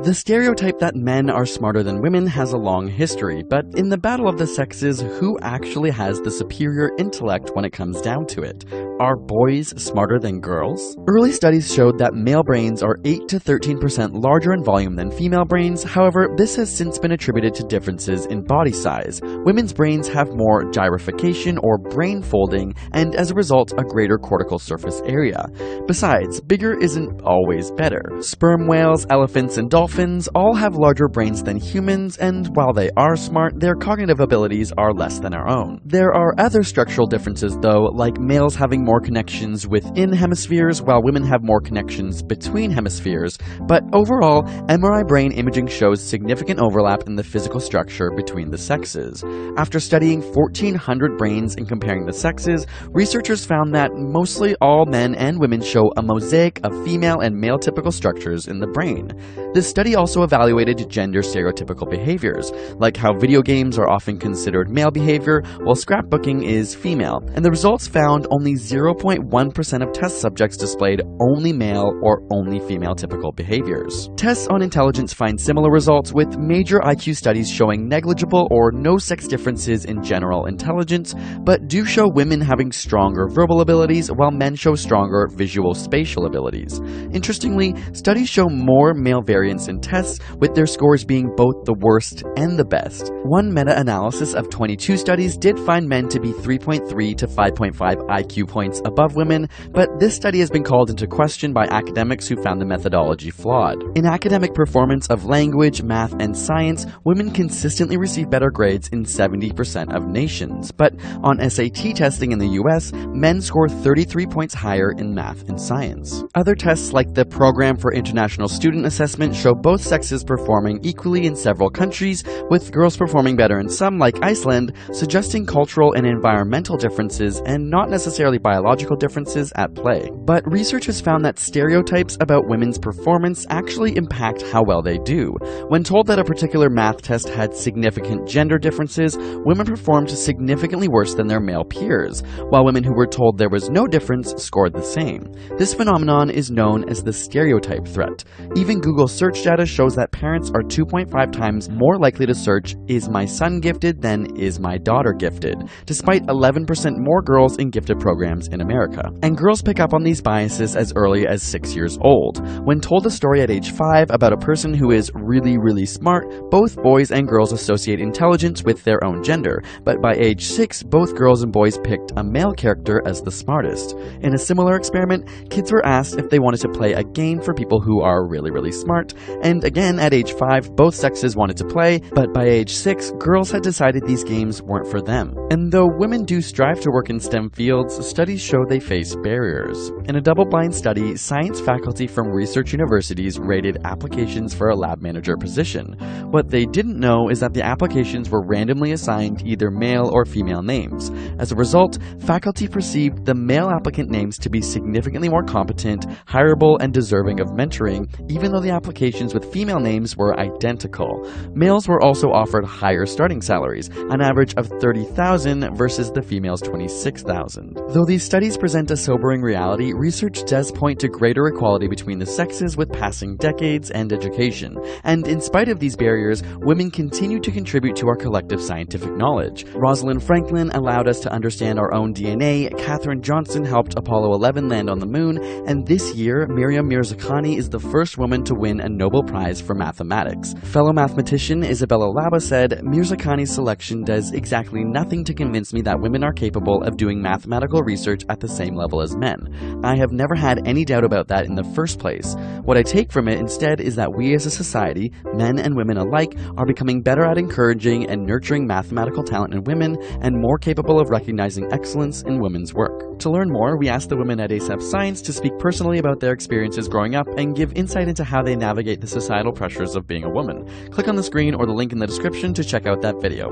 The stereotype that men are smarter than women has a long history, but in the battle of the sexes, who actually has the superior intellect when it comes down to it? Are boys smarter than girls? Early studies showed that male brains are 8 to 13% larger in volume than female brains. However, this has since been attributed to differences in body size. Women's brains have more gyrification or brain folding, and as a result, a greater cortical surface area. Besides, bigger isn't always better. Sperm whales, elephants, and dolphins all have larger brains than humans, and while they are smart, their cognitive abilities are less than our own. There are other structural differences though, like males having more connections within hemispheres while women have more connections between hemispheres, but overall, MRI brain imaging shows significant overlap in the physical structure between the sexes. After studying 1,400 brains and comparing the sexes, researchers found that mostly all men and women show a mosaic of female and male typical structures in the brain. This study also evaluated gender stereotypical behaviors, like how video games are often considered male behavior while scrapbooking is female, and the results found only 0.1% of test subjects displayed only male or only female typical behaviors. Tests on intelligence find similar results, with major IQ studies showing negligible or no sex differences in general intelligence, but do show women having stronger verbal abilities while men show stronger visual spatial abilities. Interestingly, studies show more male variance in tests, with their scores being both the worst and the best. One meta-analysis of 22 studies did find men to be 3.3 to 5.5 IQ points above women, but this study has been called into question by academics who found the methodology flawed. In academic performance of language, math, and science, women consistently receive better grades in 70% of nations, but on SAT testing in the US, men score 33 points higher in math and science. Other tests like the Program for International Student Assessment show both sexes performing equally in several countries, with girls performing better in some, like Iceland, suggesting cultural and environmental differences and not necessarily biological differences at play. But research has found that stereotypes about women's performance actually impact how well they do. When told that a particular math test had significant gender differences, women performed significantly worse than their male peers, while women who were told there was no difference scored the same. This phenomenon is known as the stereotype threat. Even Google search data shows that parents are 2.5 times more likely to search "Is my son gifted?" than "Is my daughter gifted?", despite 11% more girls in gifted programs in America. And girls pick up on these biases as early as 6 years old. When told a story at age 5 about a person who is really smart, both boys and girls associate intelligence with their own gender, but by age 6, both girls and boys picked a male character as the smartest. In a similar experiment, kids were asked if they wanted to play a game for people who are really smart, and again at age 5, both sexes wanted to play, but by age 6, girls had decided these games weren't for them. And though women do strive to work in STEM fields, studies show they face barriers. In a double-blind study, science faculty from research universities rated applications for a lab manager position. What they didn't know is that the applications were randomly assigned either male or female names. As a result, faculty perceived the male applicant names to be significantly more competent, hireable, and deserving of mentoring, even though the applications with female names were identical. Males were also offered higher starting salaries, an average of $30,000 versus the females' $26,000. Though these studies present a sobering reality, research does point to greater equality between the sexes with passing decades and education. And in spite of these barriers, women continue to contribute to our collective scientific knowledge. Rosalind Franklin allowed us to understand our own DNA, Katherine Johnson helped Apollo 11 land on the moon, and this year, Miriam Mirzakhani is the first woman to win a Nobel Prize for mathematics. Fellow mathematician Isabella Laba said, "Mirzakhani's selection does exactly nothing to convince me that women are capable of doing mathematical research at the same level as men. I have never had any doubt about that in the first place. What I take from it instead is that we as a society, men and women alike, are becoming better at encouraging and nurturing mathematical talent in women and more capable of recognizing excellence in women's work." To learn more, we asked the women at ASAP Science to speak personally about their experiences growing up and give insight into how they navigate the societal pressures of being a woman. Click on the screen or the link in the description to check out that video.